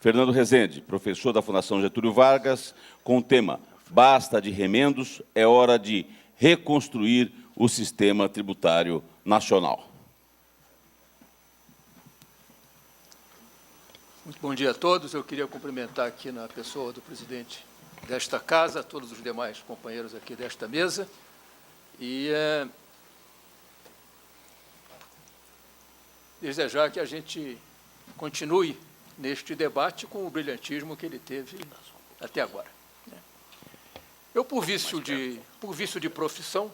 Fernando Rezende, professor da Fundação Getúlio Vargas, com o tema Basta de remendos, é hora de reconstruir o sistema tributário nacional. Muito bom dia a todos. Eu queria cumprimentar aqui na pessoa do presidente desta casa, todos os demais companheiros aqui desta mesa, e desejar que a gente continue neste debate com o brilhantismo que ele teve até agora. Eu, por vício de profissão,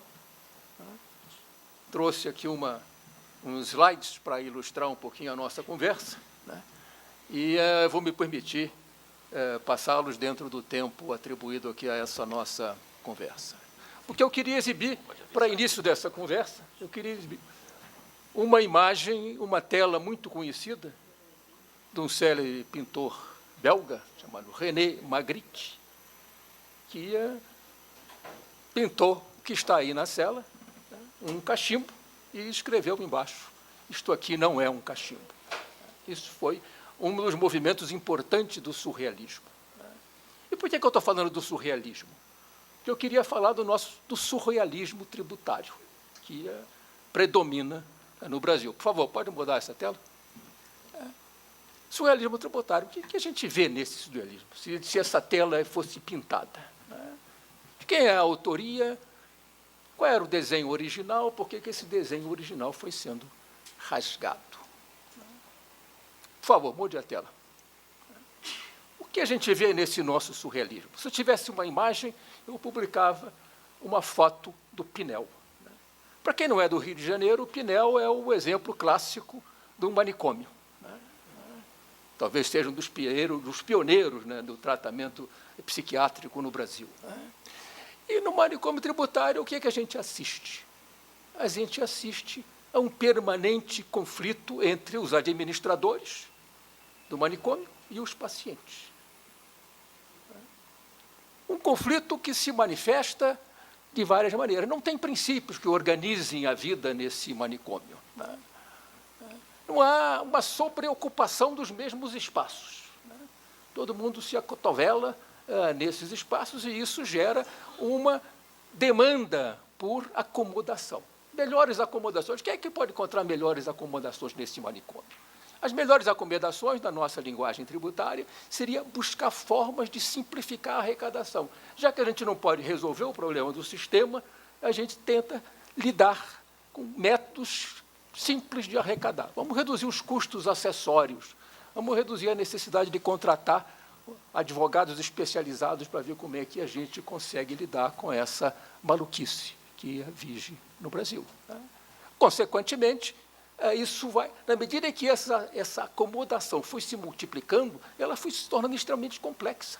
trouxe aqui uns slides para ilustrar um pouquinho a nossa conversa, e vou me permitir passá-los dentro do tempo atribuído aqui a essa nossa conversa. O que eu queria exibir, para início dessa conversa, eu queria exibir uma imagem, uma tela muito conhecida, de um célebre pintor belga, chamado René Magritte, que pintou o que está aí na cela, um cachimbo, e escreveu embaixo: isto aqui não é um cachimbo. Isso foi um dos movimentos importantes do surrealismo. E por que eu estou falando do surrealismo? Porque eu queria falar do surrealismo tributário, que predomina no Brasil. Por favor, pode mudar essa tela? Surrealismo tributário. O que a gente vê nesse surrealismo? Se essa tela fosse pintada? De quem é a autoria? Qual era o desenho original? Por que esse desenho original foi sendo rasgado? Por favor, mude a tela. O que a gente vê nesse nosso surrealismo? Se eu tivesse uma imagem, eu publicava uma foto do Pinel. Para quem não é do Rio de Janeiro, o Pinel é o exemplo clássico de um manicômio. Talvez seja um dos pioneiros do tratamento psiquiátrico no Brasil. E no manicômio tributário, o que a gente assiste? A gente assiste a um permanente conflito entre os administradores do manicômio e os pacientes. Um conflito que se manifesta de várias maneiras. Não tem princípios que organizem a vida nesse manicômio. Não há uma sobreocupação dos mesmos espaços. Todo mundo se acotovela nesses espaços e isso gera uma demanda por acomodação. Melhores acomodações. Quem é que pode encontrar melhores acomodações nesse manicômio? As melhores acomodações da nossa linguagem tributária seria buscar formas de simplificar a arrecadação. Já que a gente não pode resolver o problema do sistema, a gente tenta lidar com métodos simples de arrecadar. Vamos reduzir os custos acessórios, vamos reduzir a necessidade de contratar advogados especializados para ver como é que a gente consegue lidar com essa maluquice que vige no Brasil. Consequentemente, isso vai, na medida em que essa acomodação foi se multiplicando, ela foi se tornando extremamente complexa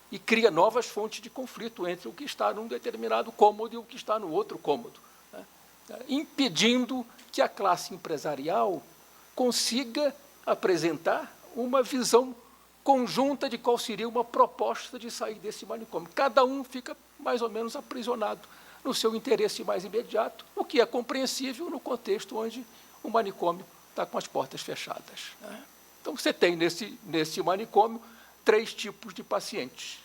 e cria novas fontes de conflito entre o que está num determinado cômodo e o que está no outro cômodo, impedindo que a classe empresarial consiga apresentar uma visão conjunta de qual seria uma proposta de sair desse manicômio. Cada um fica mais ou menos aprisionado no seu interesse mais imediato, o que é compreensível no contexto onde o manicômio está com as portas fechadas. Então, você tem nesse manicômio 3 tipos de pacientes.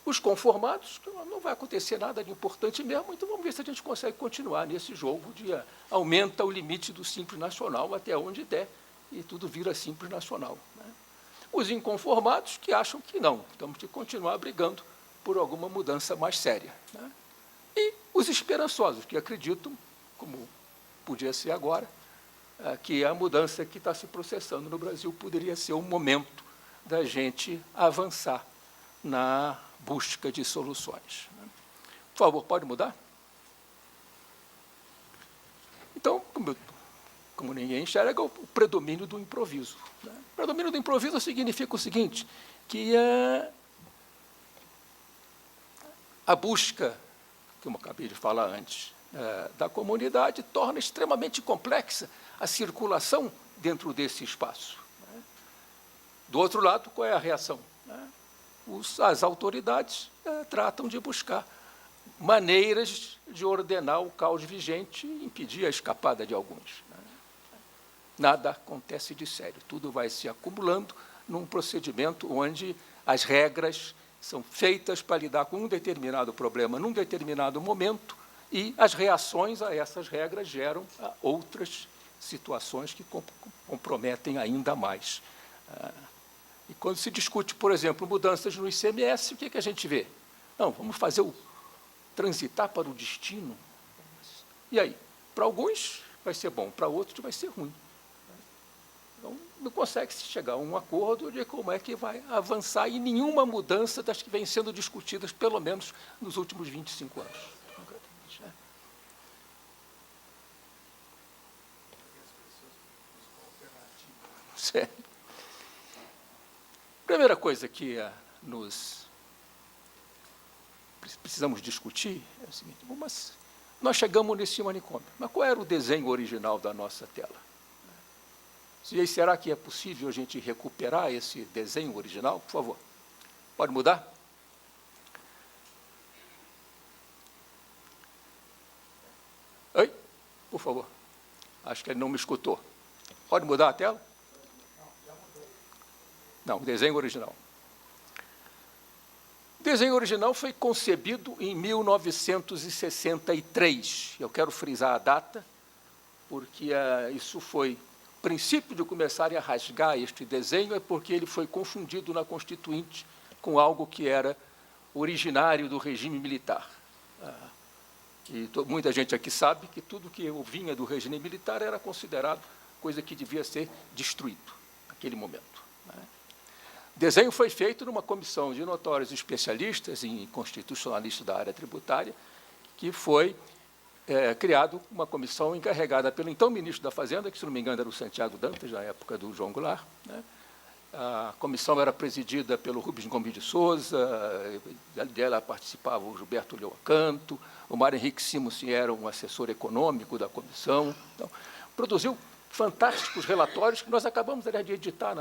Os conformados, não vai acontecer nada de importante mesmo, então vamos ver se a gente consegue continuar nesse jogo de aumenta o limite do Simples Nacional até onde der, e tudo vira Simples Nacional. Os inconformados que acham que não, temos que continuar brigando por alguma mudança mais séria. E os esperançosos, que acreditam, como podia ser agora, que a mudança que está se processando no Brasil poderia ser o momento da gente avançar na busca de soluções. Por favor, pode mudar? Então, como ninguém enxerga, o predomínio do improviso. O predomínio do improviso significa o seguinte, que a busca, como eu acabei de falar antes, da comunidade torna extremamente complexa a circulação dentro desse espaço. Do outro lado, qual é a reação? As autoridades tratam de buscar maneiras de ordenar o caos vigente e impedir a escapada de alguns. Nada acontece de sério, tudo vai se acumulando num procedimento onde as regras são feitas para lidar com um determinado problema num determinado momento e as reações a essas regras geram outras situações que comprometem ainda mais. E quando se discute, por exemplo, mudanças no ICMS, o que a gente vê? Não, vamos fazer transitar para o destino. E aí? Para alguns vai ser bom, para outros vai ser ruim. Então, não consegue-se chegar a um acordo de como é que vai avançar em nenhuma mudança das que vêm sendo discutidas, pelo menos nos últimos 25 anos. Sério. Primeira coisa que nós precisamos discutir é o seguinte: mas nós chegamos nesse manicômio, mas qual era o desenho original da nossa tela? Será que é possível a gente recuperar esse desenho original? Por favor, pode mudar? Oi? Por favor. Acho que ele não me escutou. Pode mudar a tela? Não, o desenho original. O desenho original foi concebido em 1963. Eu quero frisar a data, porque isso foi o princípio de começarem a rasgar este desenho, é porque ele foi confundido na Constituinte com algo que era originário do regime militar. E muita gente aqui sabe que tudo que vinha do regime militar era considerado coisa que devia ser destruído naquele momento. O desenho foi feito numa comissão de notórios especialistas em constitucionalistas da área tributária, que foi criado uma comissão encarregada pelo então ministro da Fazenda, que, se não me engano, era o Santiago Dantas, na época do João Goulart. A comissão era presidida pelo Rubens Gomes de Souza, dela participava o Gilberto Leocanto, o Mário Henrique Simons era um assessor econômico da comissão. Então, produziu fantásticos relatórios que nós acabamos, aliás, de editar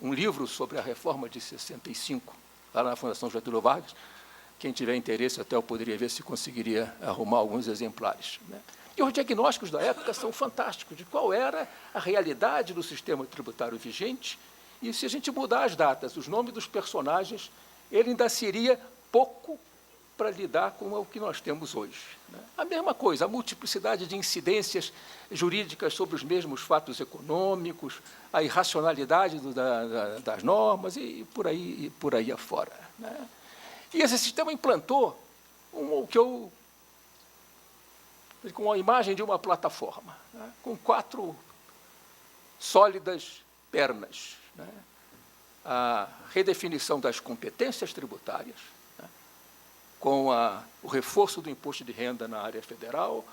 um livro sobre a reforma de 65, lá na Fundação Getúlio Vargas. Quem tiver interesse, até eu poderia ver se conseguiria arrumar alguns exemplares. E os diagnósticos da época são fantásticos, de qual era a realidade do sistema tributário vigente, e se a gente mudar as datas, os nomes dos personagens, ele ainda seria pouco para lidar com o que nós temos hoje. A mesma coisa, a multiplicidade de incidências jurídicas sobre os mesmos fatos econômicos, a irracionalidade das normas e por aí afora. E esse sistema implantou com a imagem de uma plataforma, com 4 sólidas pernas. A redefinição das competências tributárias, com o reforço do imposto de renda na área federal,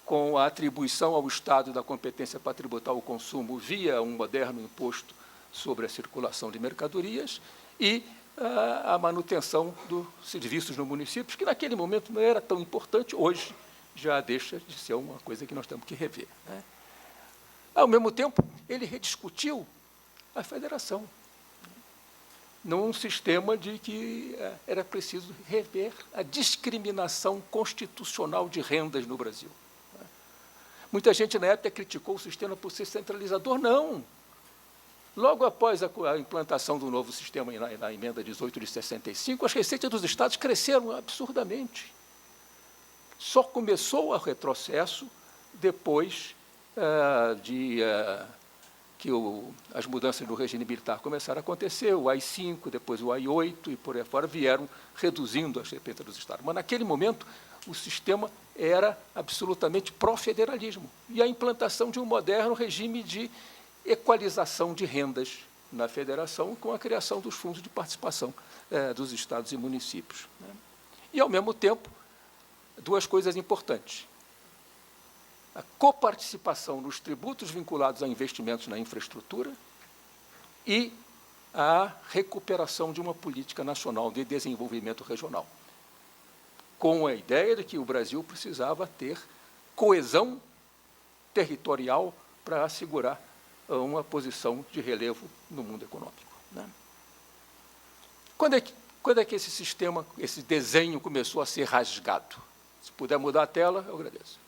com a atribuição ao Estado da competência para tributar o consumo via um moderno imposto sobre a circulação de mercadorias e a manutenção dos serviços no município, que naquele momento não era tão importante, hoje já deixa de ser uma coisa que nós temos que rever. Ao mesmo tempo, ele rediscutiu a federação, num sistema de que era preciso rever a discriminação constitucional de rendas no Brasil. Muita gente, na época, criticou o sistema por ser centralizador. Não. Logo após a implantação do novo sistema na emenda 18 de 65, as receitas dos estados cresceram absurdamente. Só começou o retrocesso depois que as mudanças no regime militar começaram a acontecer, o AI-5, depois o AI-8, e por aí fora, vieram reduzindo as receitas dos estados. Mas, naquele momento, o sistema era absolutamente pró-federalismo, e a implantação de um moderno regime de equalização de rendas na federação, com a criação dos fundos de participação dos estados e municípios. E, ao mesmo tempo, 2 coisas importantes: a coparticipação nos tributos vinculados a investimentos na infraestrutura e a recuperação de uma política nacional de desenvolvimento regional, com a ideia de que o Brasil precisava ter coesão territorial para assegurar uma posição de relevo no mundo econômico. Quando é que esse desenho começou a ser rasgado? Se puder mudar a tela, eu agradeço.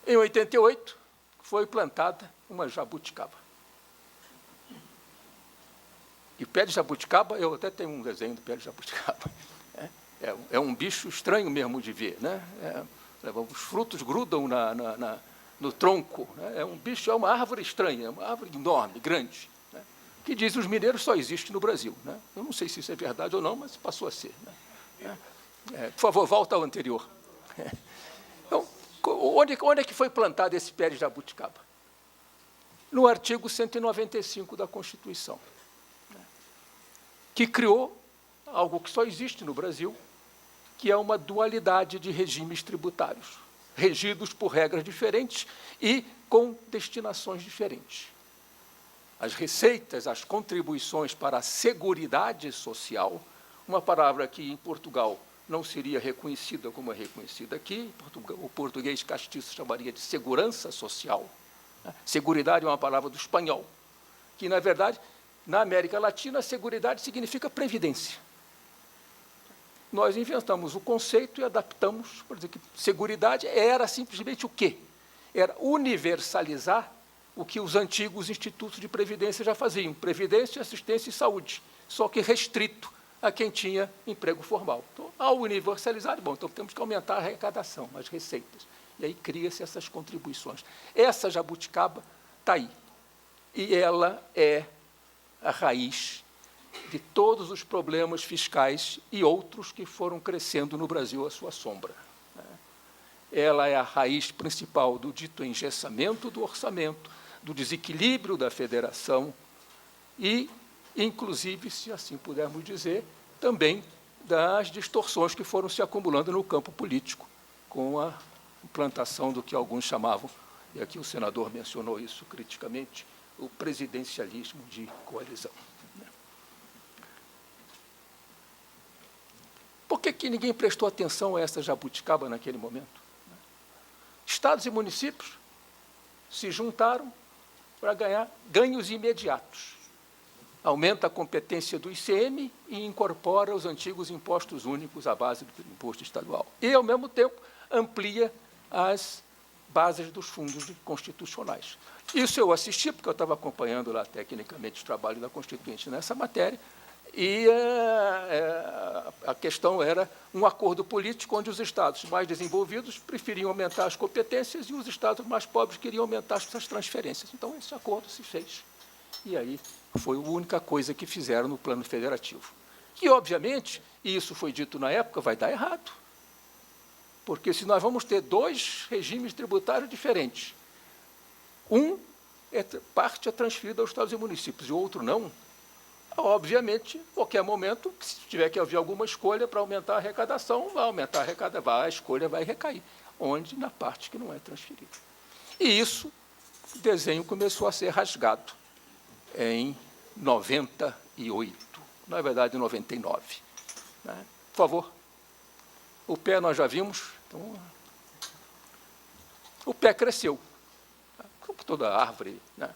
Em 88, foi plantada uma jabuticaba. E pé de jabuticaba, eu até tenho um desenho do pé de jabuticaba. É um bicho estranho mesmo de ver, né? Os frutos grudam no tronco. Né? É um bicho, é uma árvore estranha, é uma árvore enorme, grande, né? Que, dizem os mineiros, só existe no Brasil. Né? Eu não sei se isso é verdade ou não, mas passou a ser. Né? Por favor, volta ao anterior. Então, onde é que foi plantado esse pé de jabuticaba? No artigo 195 da Constituição, né? Que criou algo que só existe no Brasil, que é uma dualidade de regimes tributários, regidos por regras diferentes e com destinações diferentes. As receitas, as contribuições para a seguridade social, uma palavra que em Portugal não seria reconhecida como é reconhecida aqui, o português castiço chamaria de segurança social. Seguridade é uma palavra do espanhol, que, na verdade, na América Latina, seguridade significa previdência. Nós inventamos o conceito e adaptamos, por dizer que seguridade era simplesmente o quê? Era universalizar o que os antigos institutos de previdência já faziam, previdência, assistência e saúde, só que restrito a quem tinha emprego formal. Então, ao universalizar, bom, então temos que aumentar a arrecadação, as receitas. E aí cria-se essas contribuições. Essa jabuticaba está aí. E ela é a raiz de todos os problemas fiscais e outros que foram crescendo no Brasil à sua sombra. Ela é a raiz principal do dito engessamento do orçamento, do desequilíbrio da federação e, inclusive, se assim pudermos dizer, também das distorções que foram se acumulando no campo político, com a implantação do que alguns chamavam, e aqui o senador mencionou isso criticamente, o presidencialismo de coalizão. Por que ninguém prestou atenção a essa jabuticaba naquele momento? Estados e municípios se juntaram para ganhar ganhos imediatos. Aumenta a competência do ICM e incorpora os antigos impostos únicos à base do imposto estadual. E, ao mesmo tempo, amplia as bases dos fundos constitucionais. Isso eu assisti, porque eu estava acompanhando lá, tecnicamente, o trabalho da Constituinte nessa matéria, e a questão era um acordo político onde os estados mais desenvolvidos preferiam aumentar as competências e os estados mais pobres queriam aumentar as suas transferências. Então, esse acordo se fez. E aí foi a única coisa que fizeram no plano federativo. E, obviamente, e isso foi dito na época, vai dar errado. Porque se nós vamos ter dois regimes tributários diferentes, parte é transferida aos estados e municípios e o outro não, obviamente, em qualquer momento, se tiver que haver alguma escolha para aumentar a arrecadação, vai aumentar a arrecadação, a escolha vai recair, onde na parte que não é transferida. E isso, o desenho começou a ser rasgado em 98, na verdade, em 99. Né? Por favor. O pé nós já vimos. Então, o pé cresceu, como toda árvore, né?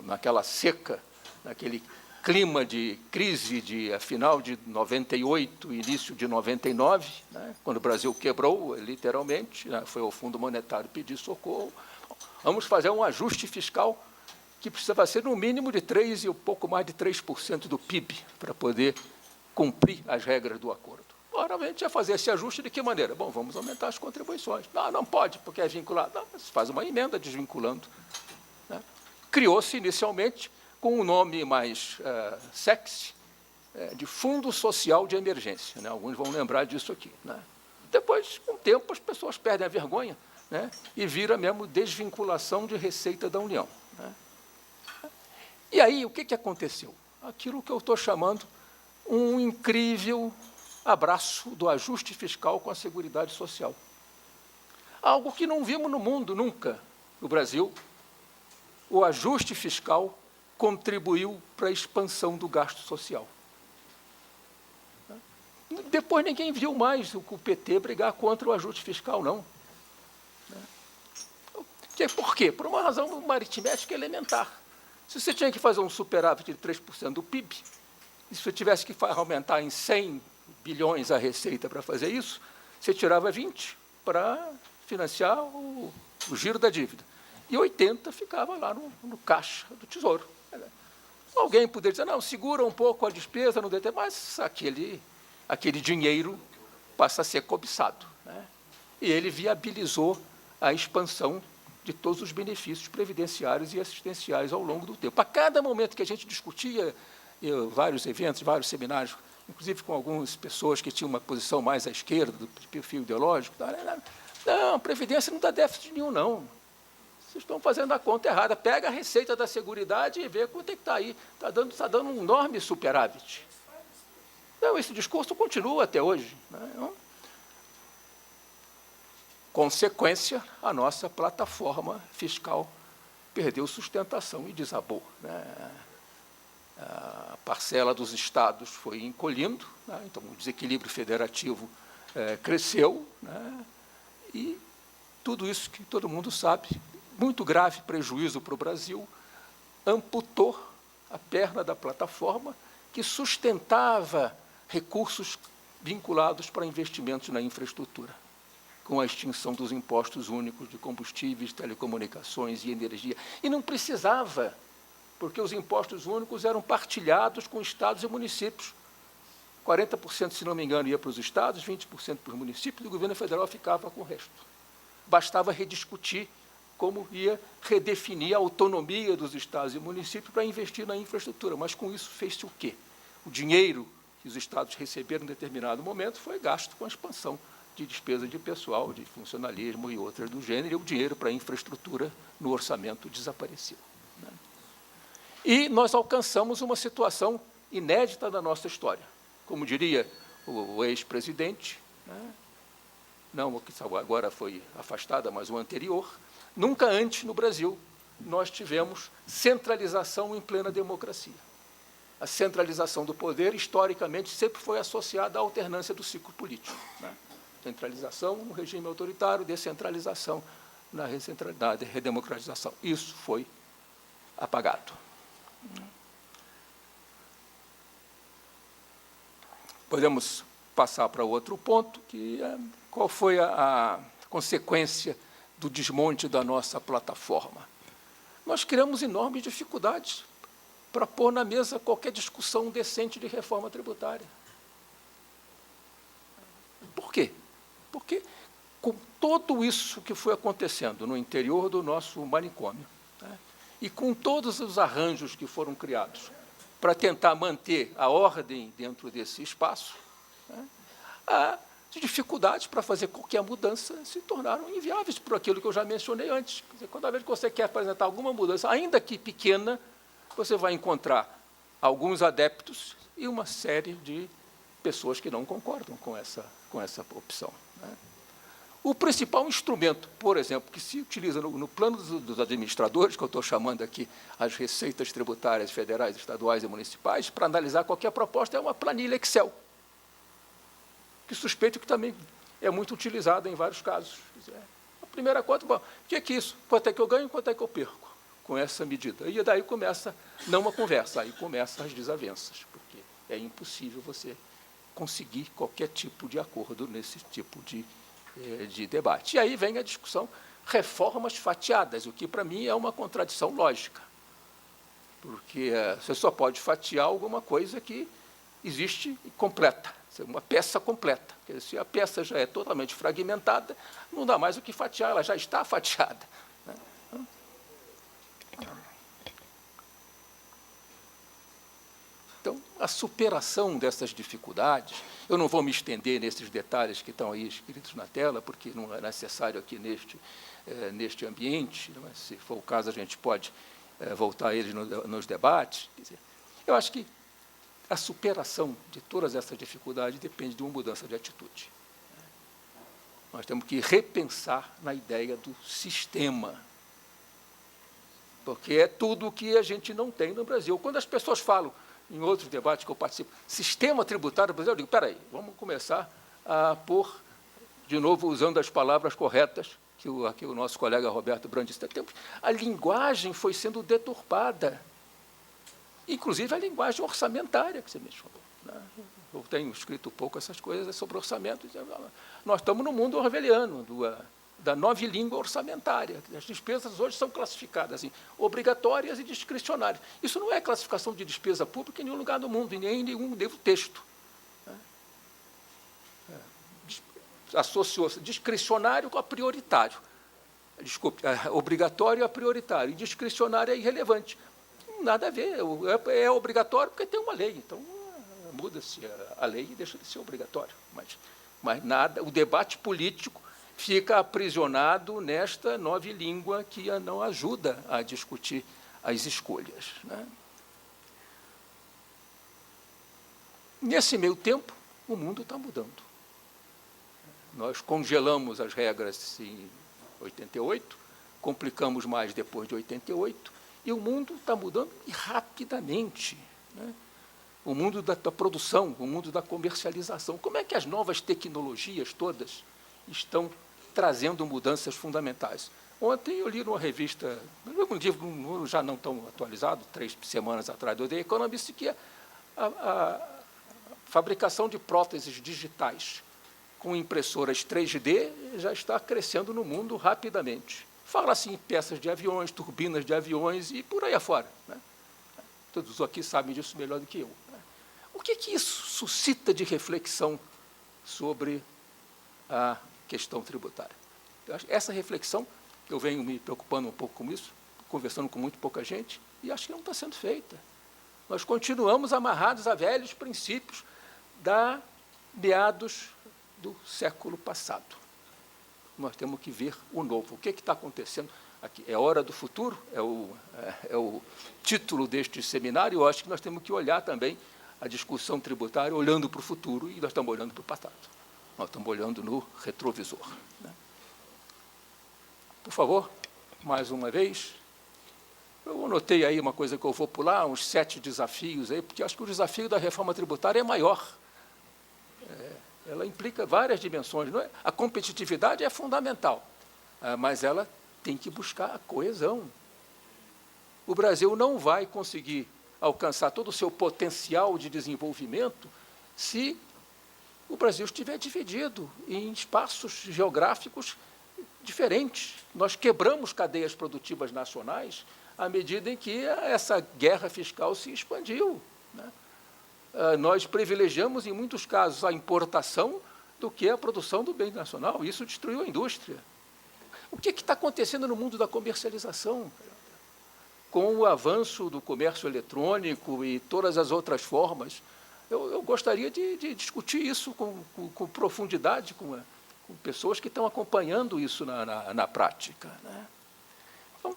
Naquela seca, naquele clima de crise de final de 98, início de 99, né? Quando o Brasil quebrou, literalmente, né? Foi ao Fundo Monetário pedir socorro. Vamos fazer um ajuste fiscal que precisava ser no mínimo de 3% e um pouco mais de 3% do PIB para poder cumprir as regras do acordo. Ora, a gente ia fazer esse ajuste de que maneira? Bom, vamos aumentar as contribuições. Não pode, porque é vinculado. Não, mas faz uma emenda desvinculando. Né? Criou-se inicialmente com um nome mais sexy, de Fundo Social de Emergência. Né? Alguns vão lembrar disso aqui. Né? Depois, com o tempo, as pessoas perdem a vergonha, né? E vira mesmo desvinculação de receita da União. Né? E aí, o que aconteceu? Aquilo que eu estou chamando um incrível abraço do ajuste fiscal com a Seguridade Social. Algo que não vimos no mundo nunca. No Brasil, o ajuste fiscal contribuiu para a expansão do gasto social. Depois ninguém viu mais o PT brigar contra o ajuste fiscal, não. Por quê? Por uma razão aritmética elementar. Se você tinha que fazer um superávit de 3% do PIB, e se você tivesse que aumentar em 100 bilhões a receita para fazer isso, você tirava 20 para financiar o giro da dívida. E 80 ficava lá no caixa do Tesouro. Alguém poderia dizer, não, segura um pouco a despesa, não deve ter, mas aquele dinheiro passa a ser cobiçado, né? E ele viabilizou a expansão de todos os benefícios previdenciários e assistenciais ao longo do tempo. A cada momento que a gente discutia vários eventos, vários seminários, inclusive com algumas pessoas que tinham uma posição mais à esquerda, do perfil ideológico, não, a Previdência não dá déficit nenhum, não. Vocês estão fazendo a conta errada. Pega a receita da Seguridade e vê quanto é que está aí. Está dando um enorme superávit. Então, esse discurso continua até hoje, né? Então, consequência, a nossa plataforma fiscal perdeu sustentação e desabou, né? A parcela dos estados foi encolhendo, né? Então o desequilíbrio federativo cresceu, né? E tudo isso que todo mundo sabe, muito grave prejuízo para o Brasil, amputou a perna da plataforma que sustentava recursos vinculados para investimentos na infraestrutura, com a extinção dos impostos únicos de combustíveis, telecomunicações e energia. E não precisava, porque os impostos únicos eram partilhados com estados e municípios. 40%, se não me engano, ia para os estados, 20% para os municípios, e o governo federal ficava com o resto. Bastava rediscutir como ia redefinir a autonomia dos estados e municípios para investir na infraestrutura. Mas, com isso, fez-se o quê? O dinheiro que os estados receberam em determinado momento foi gasto com a expansão de despesa de pessoal, de funcionalismo e outras do gênero, e o dinheiro para a infraestrutura no orçamento desapareceu, né? E nós alcançamos uma situação inédita da nossa história. Como diria o ex-presidente, né? Não o que agora foi afastada, mas o anterior, nunca antes no Brasil nós tivemos centralização em plena democracia. A centralização do poder, historicamente, sempre foi associada à alternância do ciclo político, né? Centralização no regime autoritário, descentralização na redemocratização. Isso foi apagado. Podemos passar para outro ponto, que é qual foi a consequência do desmonte da nossa plataforma. Nós criamos enormes dificuldades para pôr na mesa qualquer discussão decente de reforma tributária. Por quê? Porque, com tudo isso que foi acontecendo no interior do nosso manicômio, né, e com todos os arranjos que foram criados para tentar manter a ordem dentro desse espaço, né, as dificuldades para fazer qualquer mudança se tornaram inviáveis por aquilo que eu já mencionei antes. Quer dizer, cada vez que você quer apresentar alguma mudança, ainda que pequena, você vai encontrar alguns adeptos e uma série de pessoas que não concordam com essa opção, né? O principal instrumento, por exemplo, que se utiliza no plano dos administradores, que eu estou chamando aqui as receitas tributárias federais, estaduais e municipais, para analisar qualquer proposta, é uma planilha Excel, que suspeito que também é muito utilizada em vários casos. A primeira conta, bom, o que é isso? Quanto é que eu ganho e quanto é que eu perco com essa medida? E daí começa, não uma conversa, aí começam as desavenças, porque é impossível você conseguir qualquer tipo de acordo nesse tipo de debate. E aí vem a discussão reformas fatiadas, o que, para mim, é uma contradição lógica, porque você só pode fatiar alguma coisa que existe completa, uma peça completa. Quer dizer, se a peça já é totalmente fragmentada, não dá mais o que fatiar, ela já está fatiada, né? Então, a superação dessas dificuldades, eu não vou me estender nesses detalhes que estão aí escritos na tela, porque não é necessário aqui neste ambiente, mas, se for o caso, a gente pode voltar a eles nos debates. Quer dizer, eu acho que a superação de todas essas dificuldades depende de uma mudança de atitude. Nós temos que repensar na ideia do sistema, porque é tudo o que a gente não tem no Brasil. Quando as pessoas falam, em outros debates que eu participo, sistema tributário brasileiro, eu digo, espera aí, vamos começar a pôr, de novo, usando as palavras corretas, que o nosso colega Roberto Brandis está tendo. A linguagem foi sendo deturpada, inclusive a linguagem orçamentária, que você mesmo falou, né? Eu tenho escrito pouco essas coisas sobre orçamento. Nós estamos no mundo orwelliano, da novilíngua orçamentária. As despesas hoje são classificadas assim, obrigatórias e discricionárias. Isso não é classificação de despesa pública em nenhum lugar do mundo, nem em nenhum texto. Associou-se discricionário com a prioritário. Desculpe, obrigatório a prioritário, e discricionário é irrelevante. Nada a ver, é obrigatório porque tem uma lei, então muda-se a lei e deixa de ser obrigatório. Mas nada, o debate político fica aprisionado nesta novilíngua que não ajuda a discutir as escolhas, né? Nesse meio tempo, o mundo está mudando. Nós congelamos as regras em 88, complicamos mais depois de 88, e o mundo está mudando rapidamente, né? O mundo da produção, o mundo da comercialização. Como é que as novas tecnologias todas estão trazendo mudanças fundamentais? Ontem eu li numa revista, um livro já não tão atualizado, 3 semanas atrás, do The Economist, que a fabricação de próteses digitais com impressoras 3D já está crescendo no mundo rapidamente. Fala-se em peças de aviões, turbinas de aviões e por aí afora, né? Todos aqui sabem disso melhor do que eu. O que isso suscita de reflexão sobre a questão tributária? Eu acho que essa reflexão, eu venho me preocupando um pouco com isso, conversando com muito pouca gente, e acho que não está sendo feita. Nós continuamos amarrados a velhos princípios da meados do século passado. Nós temos que ver o novo. O que está acontecendo aqui? É hora do futuro? É o título deste seminário. Eu acho que nós temos que olhar também a discussão tributária olhando para o futuro, e nós estamos olhando para o passado. Nós estamos olhando no retrovisor, né? Por favor, mais uma vez. Eu anotei aí uma coisa que eu vou pular, uns 7 desafios, aí, porque acho que o desafio da reforma tributária é maior. Ela implica várias dimensões. Não é? A competitividade é fundamental, mas ela tem que buscar a coesão. O Brasil não vai conseguir alcançar todo o seu potencial de desenvolvimento se o Brasil estiver dividido em espaços geográficos diferentes. Nós quebramos cadeias produtivas nacionais à medida em que essa guerra fiscal se expandiu, né? Nós privilegiamos, em muitos casos, a importação do que a produção do bem nacional. Isso destruiu a indústria. O que está acontecendo no mundo da comercialização? Com o avanço do comércio eletrônico e todas as outras formas, eu gostaria de discutir isso com profundidade, com pessoas que estão acompanhando isso na prática, né? Então,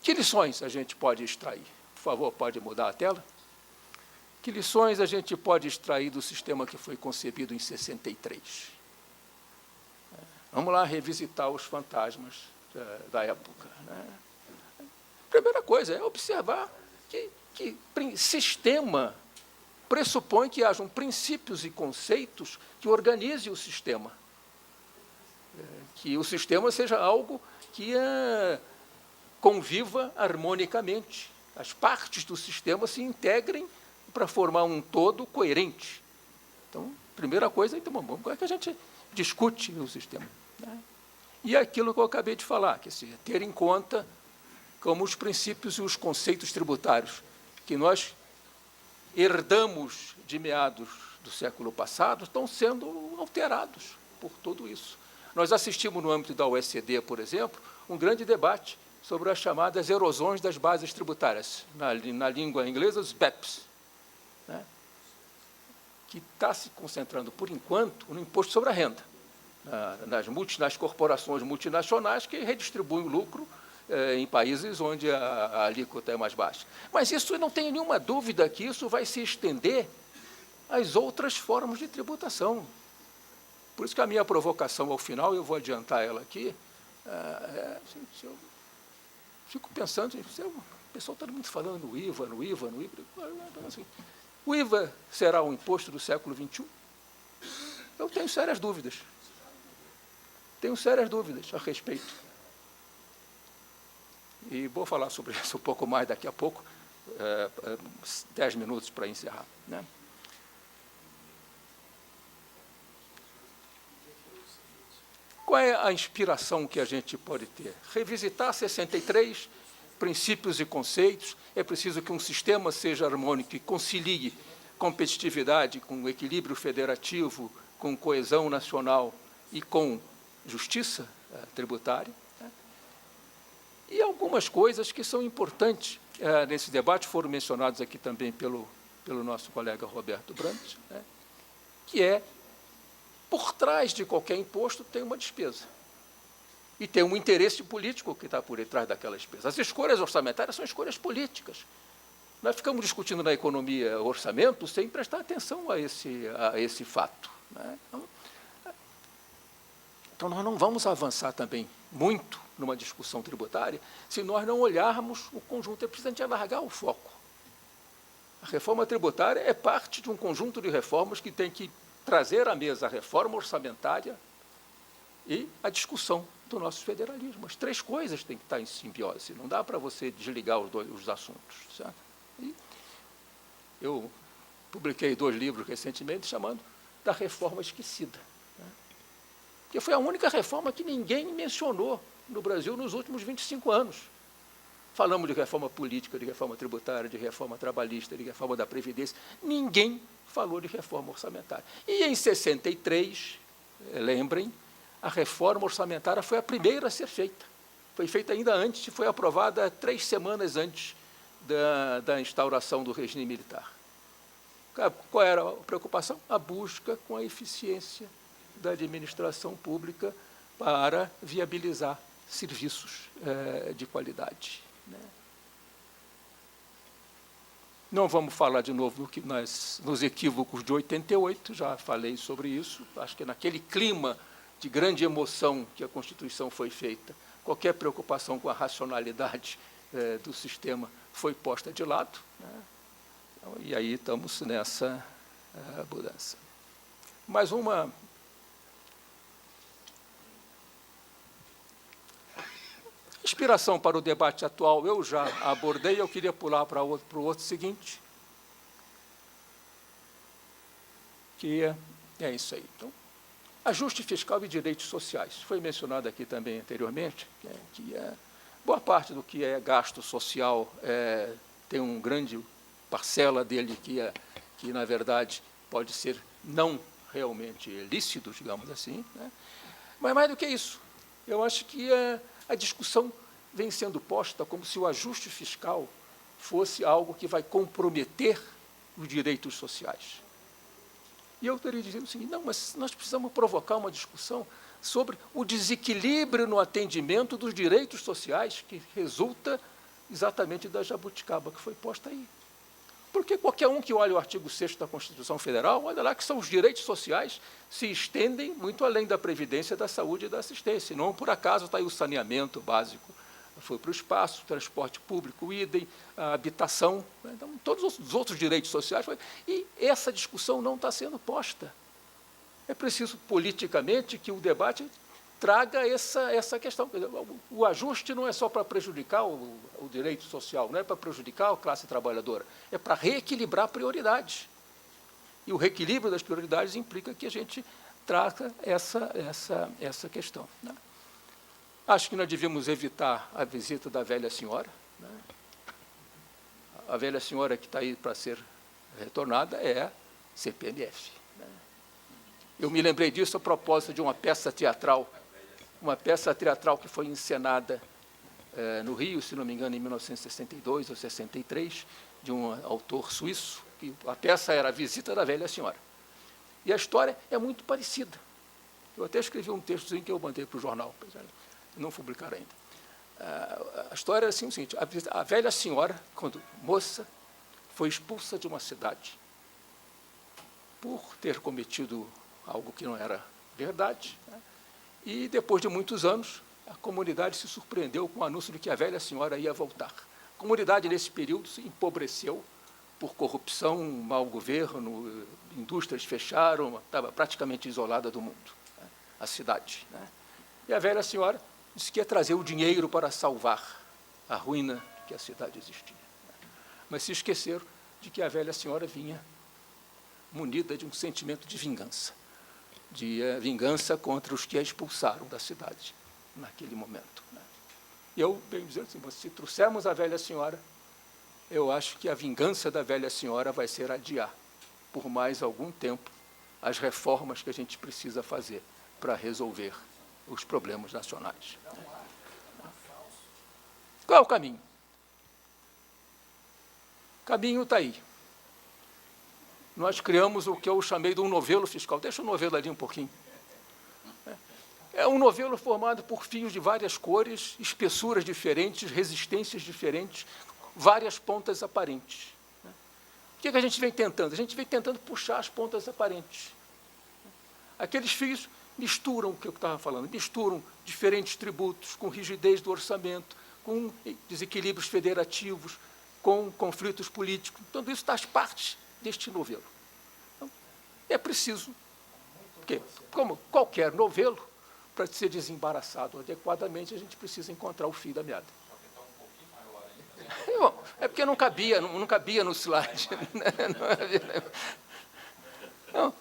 que lições a gente pode extrair? Por favor, pode mudar a tela? Que lições a gente pode extrair do sistema que foi concebido em 63? Vamos lá revisitar os fantasmas da época, né? Primeira coisa é observar que sistema pressupõe que hajam princípios e conceitos que organizem o sistema. Que o sistema seja algo que conviva harmonicamente. As partes do sistema se integrem para formar um todo coerente. Então, primeira coisa, então, como é que a gente discute o sistema, né? E aquilo que eu acabei de falar, que é ter em conta como os princípios e os conceitos tributários que nós herdamos de meados do século passado estão sendo alterados por tudo isso. Nós assistimos, no âmbito da OECD, por exemplo, um grande debate sobre as chamadas erosões das bases tributárias, na língua inglesa, os BEPS, né? Que está se concentrando, por enquanto, no imposto sobre a renda, nas corporações multinacionais que redistribuem o lucro em países onde a alíquota é mais baixa. Mas isso, não tenho nenhuma dúvida que isso vai se estender às outras formas de tributação. Por isso que a minha provocação ao final, eu vou adiantar ela aqui, eu fico pensando, o pessoal está muito falando no IVA, assim, o IVA será um imposto do século XXI? Eu tenho sérias dúvidas. Tenho sérias dúvidas a respeito. E vou falar sobre isso um pouco mais daqui a pouco, 10 minutos para encerrar, né? Qual é a inspiração que a gente pode ter? Revisitar 63 princípios e conceitos. É preciso que um sistema seja harmônico e concilie competitividade com equilíbrio federativo, com coesão nacional e com justiça tributária. E algumas coisas que são importantes nesse debate, foram mencionadas aqui também pelo nosso colega Roberto Brandt, que é, por trás de qualquer imposto tem uma despesa. E tem um interesse político que está por detrás daquela despesa. As escolhas orçamentárias são escolhas políticas. Nós ficamos discutindo na economia orçamento sem prestar atenção a esse fato. Então, nós não vamos avançar também muito numa discussão tributária se nós não olharmos o conjunto. É preciso a gente alargar o foco. A reforma tributária é parte de um conjunto de reformas que tem que trazer à mesa a reforma orçamentária e a discussão do nosso federalismo. As três coisas têm que estar em simbiose. Não dá para você desligar os assuntos. Certo? E eu publiquei 2 livros recentemente chamando da reforma esquecida, que foi a única reforma que ninguém mencionou no Brasil nos últimos 25 anos. Falamos de reforma política, de reforma tributária, de reforma trabalhista, de reforma da Previdência. Ninguém falou de reforma orçamentária. E em 63, lembrem, a reforma orçamentária foi a primeira a ser feita. Foi feita ainda antes, foi aprovada 3 semanas antes da instauração do regime militar. Qual era a preocupação? A busca com a eficiência da administração pública para viabilizar serviços de qualidade. Não vamos falar de novo nos equívocos de 88, já falei sobre isso. Acho que naquele clima de grande emoção que a Constituição foi feita, qualquer preocupação com a racionalidade do sistema foi posta de lado. E aí estamos nessa mudança. Mais uma inspiração para o debate atual eu já abordei, eu queria pular para o outro seguinte, que é isso aí. Então, ajuste fiscal e direitos sociais. Foi mencionado aqui também anteriormente, que boa parte do que é gasto social tem uma grande parcela dele que, na verdade, pode ser não realmente lícito, digamos assim. Mas, mais do que isso, eu acho que a discussão vem sendo posta como se o ajuste fiscal fosse algo que vai comprometer os direitos sociais. E eu estaria dizendo o seguinte, não, mas nós precisamos provocar uma discussão sobre o desequilíbrio no atendimento dos direitos sociais que resulta exatamente da jabuticaba que foi posta aí. Porque qualquer um que olhe o artigo 6º da Constituição Federal, olha lá que são os direitos sociais se estendem muito além da previdência, da saúde e da assistência. Não por acaso está aí o saneamento básico, foi para o espaço, transporte público, o idem, a habitação, então, todos os outros direitos sociais. E essa discussão não está sendo posta. É preciso, politicamente, que o debate traga essa questão. O ajuste não é só para prejudicar o direito social, não é para prejudicar a classe trabalhadora, é para reequilibrar prioridades. E o reequilíbrio das prioridades implica que a gente trata essa questão. Acho que nós devíamos evitar a visita da velha senhora. A velha senhora que está aí para ser retornada é a CPMF. Eu me lembrei disso a propósito de uma peça teatral que foi encenada no Rio, se não me engano, em 1962 ou 63, de um autor suíço, que a peça era A Visita da Velha Senhora. E a história é muito parecida. Eu até escrevi um textozinho que eu mandei para o jornal, não publicaram ainda. A história era assim, o seguinte, a velha senhora, quando moça, foi expulsa de uma cidade por ter cometido algo que não era verdade, e depois de muitos anos, a comunidade se surpreendeu com o anúncio de que a velha senhora ia voltar. A comunidade, nesse período, se empobreceu por corrupção, mau governo, indústrias fecharam, estava praticamente isolada do mundo, a cidade. E a velha senhora disse que ia trazer o dinheiro para salvar a ruína que a cidade existia. Mas se esqueceram de que a velha senhora vinha munida de um sentimento de vingança. de vingança contra os que a expulsaram da cidade, naquele momento. Eu, bem dizendo assim, se trouxermos a velha senhora, eu acho que a vingança da velha senhora vai ser adiar, por mais algum tempo, as reformas que a gente precisa fazer para resolver os problemas nacionais. Qual é o caminho? O caminho está aí. Nós criamos o que eu chamei de um novelo fiscal. Deixa o novelo ali um pouquinho. É um novelo formado por fios de várias cores, espessuras diferentes, resistências diferentes, várias pontas aparentes. O que a gente vem tentando? A gente vem tentando puxar as pontas aparentes. Aqueles fios misturam o que eu estava falando, misturam diferentes tributos, com rigidez do orçamento, com desequilíbrios federativos, com conflitos políticos. Tudo isso faz parte deste novelo. Então, é preciso, porque, como qualquer novelo, para ser desembaraçado adequadamente, a gente precisa encontrar o fio da meada. Bom, é porque não cabia no slide. Não.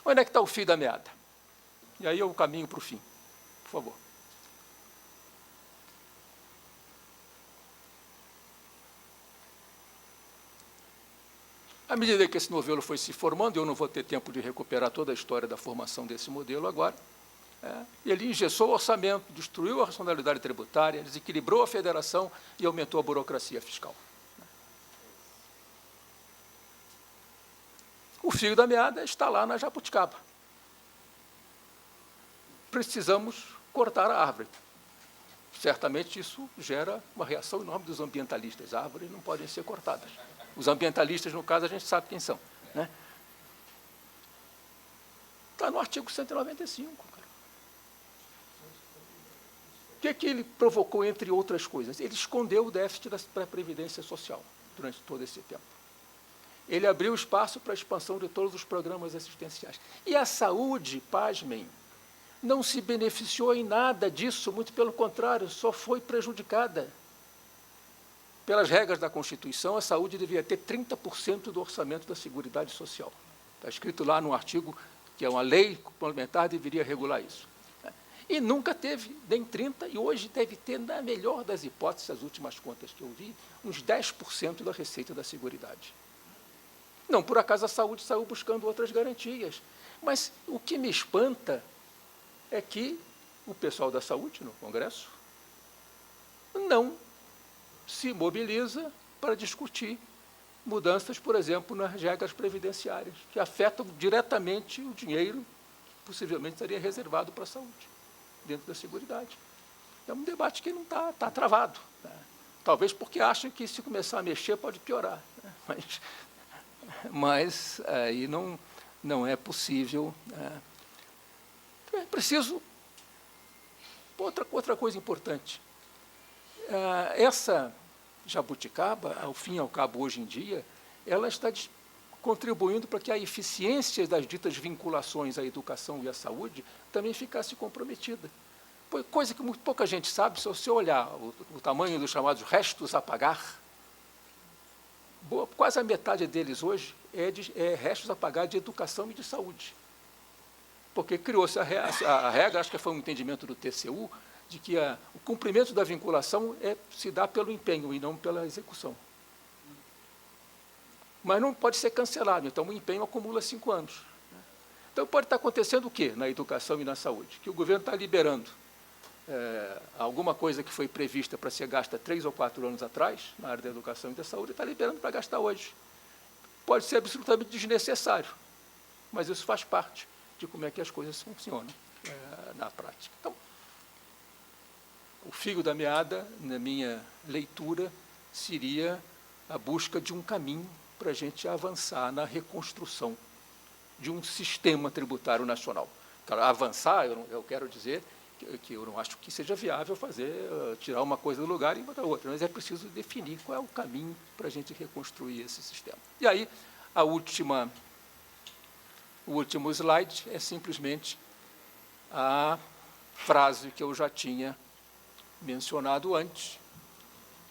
Onde é que está o fio da meada? E aí eu caminho para o fim, por favor. À medida que esse novelo foi se formando, eu não vou ter tempo de recuperar toda a história da formação desse modelo agora, ele engessou o orçamento, destruiu a racionalidade tributária, desequilibrou a federação e aumentou a burocracia fiscal. O fio da meada está lá na jabuticaba. Precisamos cortar a árvore. Certamente isso gera uma reação enorme dos ambientalistas. As árvores não podem ser cortadas. Os ambientalistas, no caso, a gente sabe quem são. Está no artigo 195. Cara. O que ele provocou, entre outras coisas? Ele escondeu o déficit da Previdência Social durante todo esse tempo. Ele abriu espaço para a expansão de todos os programas assistenciais. E a saúde, pasmem, não se beneficiou em nada disso, muito pelo contrário, só foi prejudicada. Pelas regras da Constituição, a saúde devia ter 30% do orçamento da Seguridade Social. Está escrito lá no artigo que é uma lei complementar, deveria regular isso. E nunca teve nem 30%, e hoje deve ter, na melhor das hipóteses, as últimas contas que eu vi, uns 10% da receita da Seguridade. Não, por acaso a saúde saiu buscando outras garantias. Mas o que me espanta é que o pessoal da saúde, no Congresso, não se mobiliza para discutir mudanças, por exemplo, nas regras previdenciárias, que afetam diretamente o dinheiro que possivelmente estaria reservado para a saúde, dentro da Seguridade. É um debate que não está travado. Talvez porque acham que, se começar a mexer, pode piorar. Mas aí não é possível. É preciso... Outra coisa importante. Essa jabuticaba, ao fim e ao cabo, hoje em dia, ela está contribuindo para que a eficiência das ditas vinculações à educação e à saúde também ficasse comprometida. Coisa que muito pouca gente sabe, se você olhar o tamanho dos chamados restos a pagar, quase a metade deles hoje é restos a pagar de educação e de saúde. Porque criou-se a regra, acho que foi um entendimento do TCU, de que o cumprimento da vinculação se dá pelo empenho e não pela execução. Mas não pode ser cancelado, então o empenho acumula 5 anos. Então pode estar acontecendo o quê na educação e na saúde? Que o governo está liberando alguma coisa que foi prevista para ser gasta 3 ou 4 anos atrás, na área da educação e da saúde, está liberando para gastar hoje. Pode ser absolutamente desnecessário, mas isso faz parte de como é que as coisas funcionam na prática. Então, o fio da meada, na minha leitura, seria a busca de um caminho para a gente avançar na reconstrução de um sistema tributário nacional. Claro, avançar, eu quero dizer que eu não acho que seja viável tirar uma coisa do lugar e botar outra, mas é preciso definir qual é o caminho para a gente reconstruir esse sistema. E aí, o último slide é simplesmente a frase que eu já tinha mencionado antes,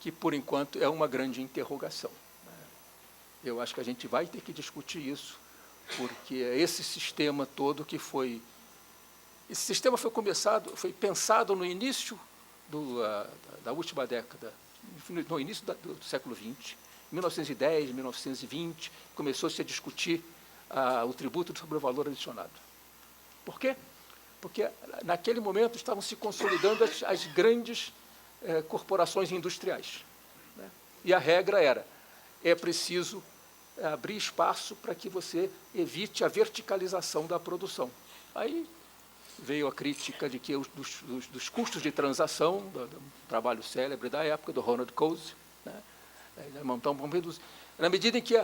que, por enquanto, é uma grande interrogação. Eu acho que a gente vai ter que discutir isso, porque é esse sistema todo que foi... Esse sistema foi pensado no início da última década, no início do século XX, 1910, 1920, começou-se a discutir o tributo sobre o valor adicionado. Por quê? Porque, naquele momento, estavam se consolidando as grandes corporações industriais, né? E a regra era, é preciso abrir espaço para que você evite a verticalização da produção. Aí veio a crítica de que dos custos de transação, do trabalho célebre da época, do Ronald Coase, né? Na medida em que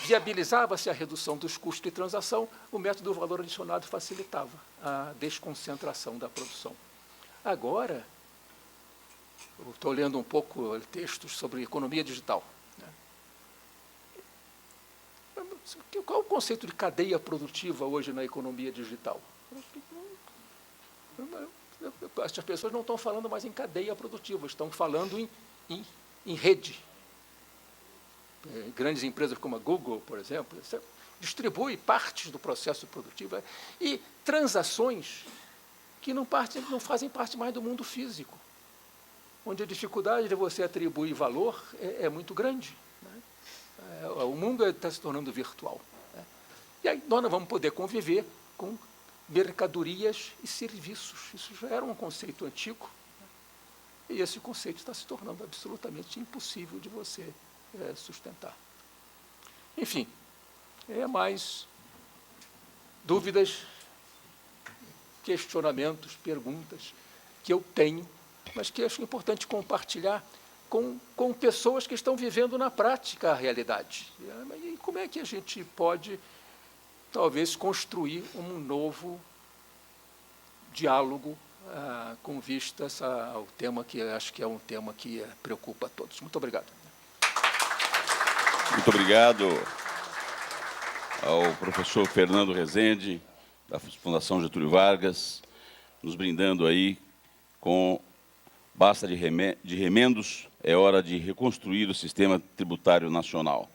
viabilizava-se a redução dos custos de transação, o método do valor adicionado facilitava a desconcentração da produção. Agora, eu estou lendo um pouco textos sobre economia digital, né? Qual é o conceito de cadeia produtiva hoje na economia digital? As pessoas não estão falando mais em cadeia produtiva, estão falando em rede. Grandes empresas como a Google, por exemplo, distribui partes do processo produtivo e transações que não fazem parte mais do mundo físico, onde a dificuldade de você atribuir valor é muito grande, né? O mundo está se tornando virtual, né? E aí nós não vamos poder conviver com mercadorias e serviços. Isso já era um conceito antigo, né? E esse conceito está se tornando absolutamente impossível de você sustentar. Enfim, mais dúvidas, questionamentos, perguntas que eu tenho, mas que acho importante compartilhar com pessoas que estão vivendo na prática a realidade. E como é que a gente pode, talvez, construir um novo diálogo com vistas ao tema que acho que é um tema que preocupa a todos. Muito obrigado. Muito obrigado ao professor Fernando Rezende, da Fundação Getúlio Vargas, nos brindando aí com basta de remendos, é hora de reconstruir o sistema tributário nacional.